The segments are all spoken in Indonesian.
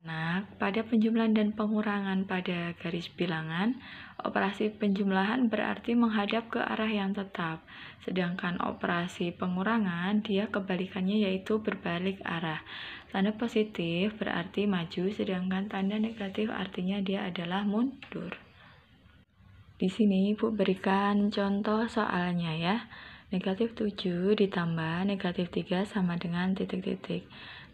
Nah, pada penjumlahan dan pengurangan pada garis bilangan, operasi penjumlahan berarti menghadap ke arah yang tetap, sedangkan operasi pengurangan dia kebalikannya yaitu berbalik arah. Tanda positif berarti maju, sedangkan tanda negatif artinya dia adalah mundur. Di sini Ibu berikan contoh soalnya ya. Negatif 7 ditambah negatif 3 sama dengan titik-titik.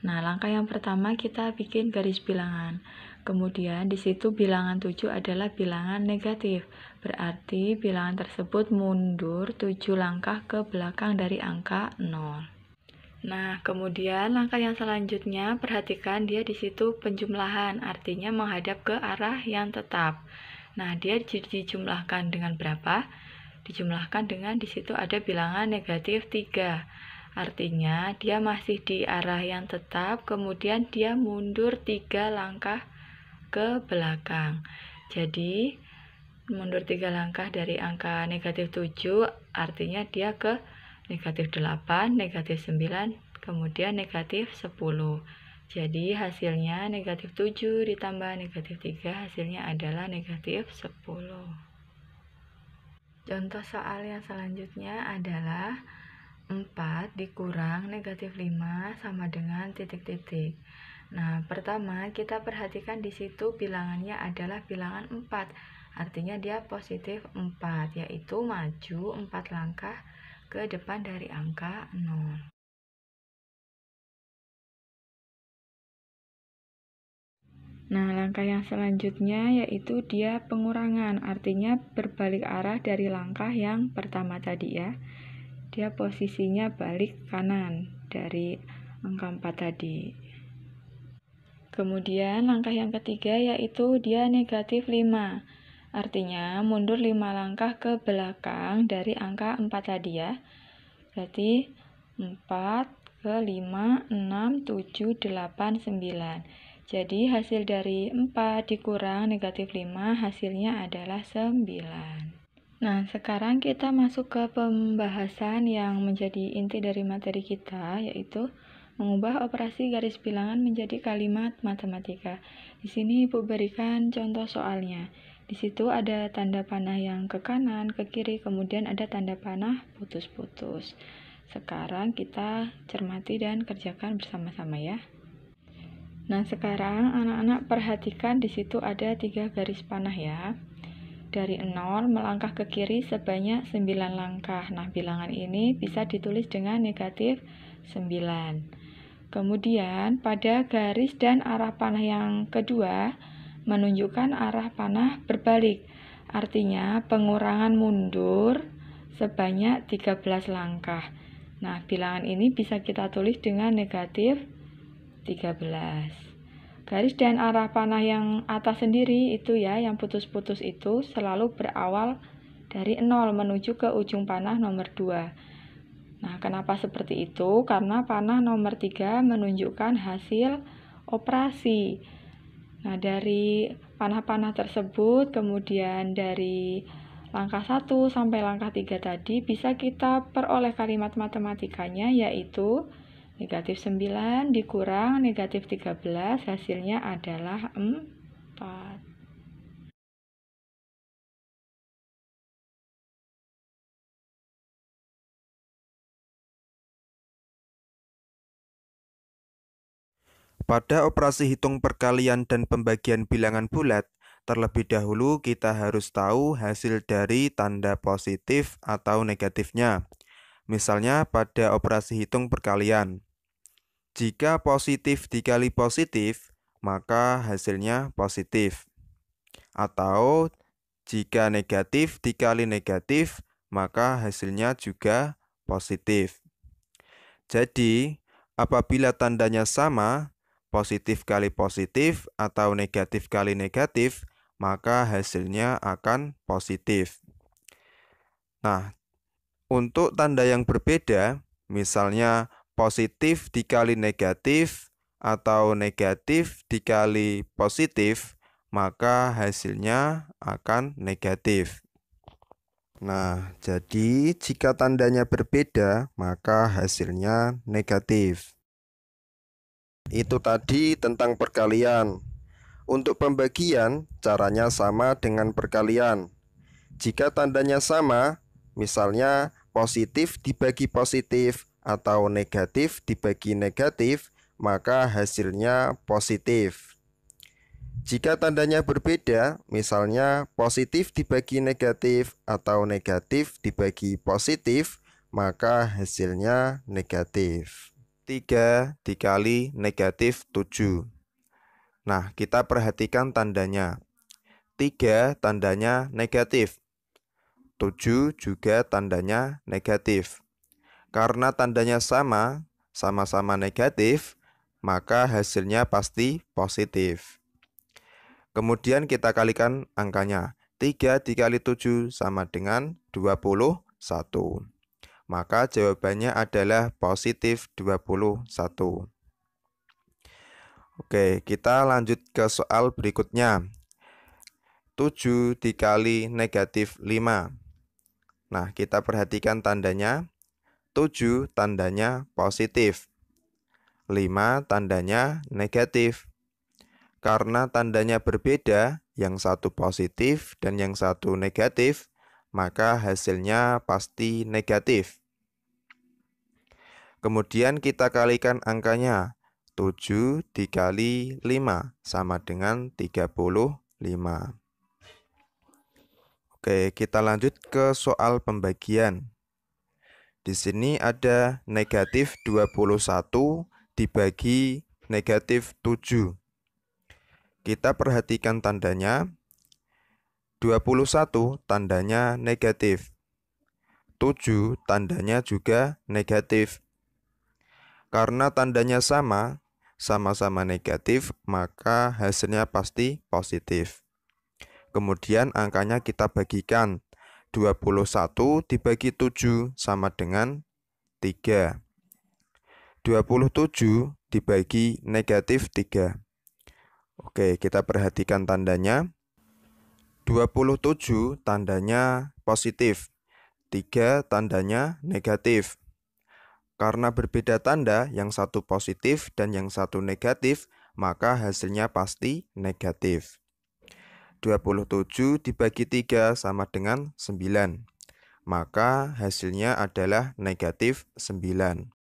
Nah, langkah yang pertama kita bikin garis bilangan. Kemudian di situ bilangan 7 adalah bilangan negatif. Berarti bilangan tersebut mundur 7 langkah ke belakang dari angka 0. Nah, kemudian langkah yang selanjutnya perhatikan dia di situ penjumlahan, artinya menghadap ke arah yang tetap. Nah, dia dijumlahkan dengan berapa? Dijumlahkan dengan di situ ada bilangan negatif 3. Artinya dia masih di arah yang tetap, kemudian dia mundur 3 langkah ke belakang. Jadi, mundur 3 langkah dari angka negatif 7, artinya dia ke negatif 8, negatif 9, kemudian negatif 10. Jadi hasilnya negatif 7 ditambah negatif 3, hasilnya adalah negatif 10. Contoh soal yang selanjutnya adalah 4 dikurang negatif 5 sama dengan titik-titik. Nah, pertama kita perhatikan di situ bilangannya adalah bilangan 4. Artinya dia positif 4, yaitu maju 4 langkah ke depan dari angka 0. Nah, langkah yang selanjutnya yaitu dia pengurangan, artinya berbalik arah dari langkah yang pertama tadi ya. Dia posisinya balik kanan dari angka 4 tadi. Kemudian langkah yang ketiga yaitu dia negatif 5. Artinya mundur 5 langkah ke belakang dari angka 4 tadi ya. Berarti 4 ke 5, 6, 7, 8, 9. Jadi hasil dari 4 dikurang negatif 5 hasilnya adalah 9. Nah, sekarang kita masuk ke pembahasan yang menjadi inti dari materi kita, yaitu mengubah operasi garis bilangan menjadi kalimat matematika. Di sini Ibu berikan contoh soalnya. Di situ ada tanda panah yang ke kanan, ke kiri, kemudian ada tanda panah putus-putus. Sekarang kita cermati dan kerjakan bersama-sama ya. Nah, sekarang anak-anak perhatikan di situ ada 3 garis panah ya. Dari 0 melangkah ke kiri sebanyak 9 langkah. Nah, bilangan ini bisa ditulis dengan negatif 9. Kemudian, pada garis dan arah panah yang kedua, menunjukkan arah panah berbalik. Artinya, pengurangan mundur sebanyak 13 langkah. Nah, bilangan ini bisa kita tulis dengan negatif 13. Garis dan arah panah yang atas sendiri itu ya, yang putus-putus itu selalu berawal dari 0 menuju ke ujung panah nomor 2. Nah, kenapa seperti itu? Karena panah nomor 3 menunjukkan hasil operasi. Nah, dari panah-panah tersebut, kemudian dari langkah 1 sampai langkah 3 tadi, bisa kita peroleh kalimat matematikanya, yaitu negatif 9 dikurang negatif 13, hasilnya adalah 4. Pada operasi hitung perkalian dan pembagian bilangan bulat, terlebih dahulu kita harus tahu hasil dari tanda positif atau negatifnya. Misalnya pada operasi hitung perkalian. Jika positif dikali positif, maka hasilnya positif. Atau jika negatif dikali negatif, maka hasilnya juga positif. Jadi, apabila tandanya sama, positif kali positif atau negatif kali negatif, maka hasilnya akan positif. Nah, untuk tanda yang berbeda, misalnya positif dikali negatif atau negatif dikali positif, maka hasilnya akan negatif. Nah, jadi jika tandanya berbeda, maka hasilnya negatif. itu tadi tentang perkalian. Untuk pembagian, caranya sama dengan perkalian. Jika tandanya sama, misalnya positif dibagi positif atau negatif dibagi negatif, maka hasilnya positif. Jika tandanya berbeda, misalnya positif dibagi negatif atau negatif dibagi positif, maka hasilnya negatif. 3 dikali negatif 7. Nah, kita perhatikan tandanya. 3 tandanya negatif. 7 juga tandanya negatif. Karena tandanya sama-sama negatif, maka hasilnya pasti positif. Kemudian kita kalikan angkanya. 3 dikali 7 sama dengan 21. Maka jawabannya adalah positif 21. Oke, kita lanjut ke soal berikutnya. 7 dikali negatif 5. Nah, kita perhatikan tandanya. 7 tandanya positif. 5 tandanya negatif. Karena tandanya berbeda, yang satu positif dan yang satu negatif, maka hasilnya pasti negatif. Kemudian kita kalikan angkanya. 7 dikali 5 sama dengan 35. Oke, kita lanjut ke soal pembagian. Di sini ada negatif 21 dibagi negatif 7. Kita perhatikan tandanya. 21 tandanya negatif. 7 tandanya juga negatif. Karena tandanya sama-sama negatif, maka hasilnya pasti positif. Kemudian angkanya kita bagikan. 21 dibagi 7 sama dengan 3. 27 dibagi negatif 3. Oke, kita perhatikan tandanya. 27 tandanya positif. 3 tandanya negatif. Karena berbeda tanda, yang satu positif dan yang satu negatif, maka hasilnya pasti negatif. 27 dibagi 3 sama dengan 9. Maka hasilnya adalah negatif 9.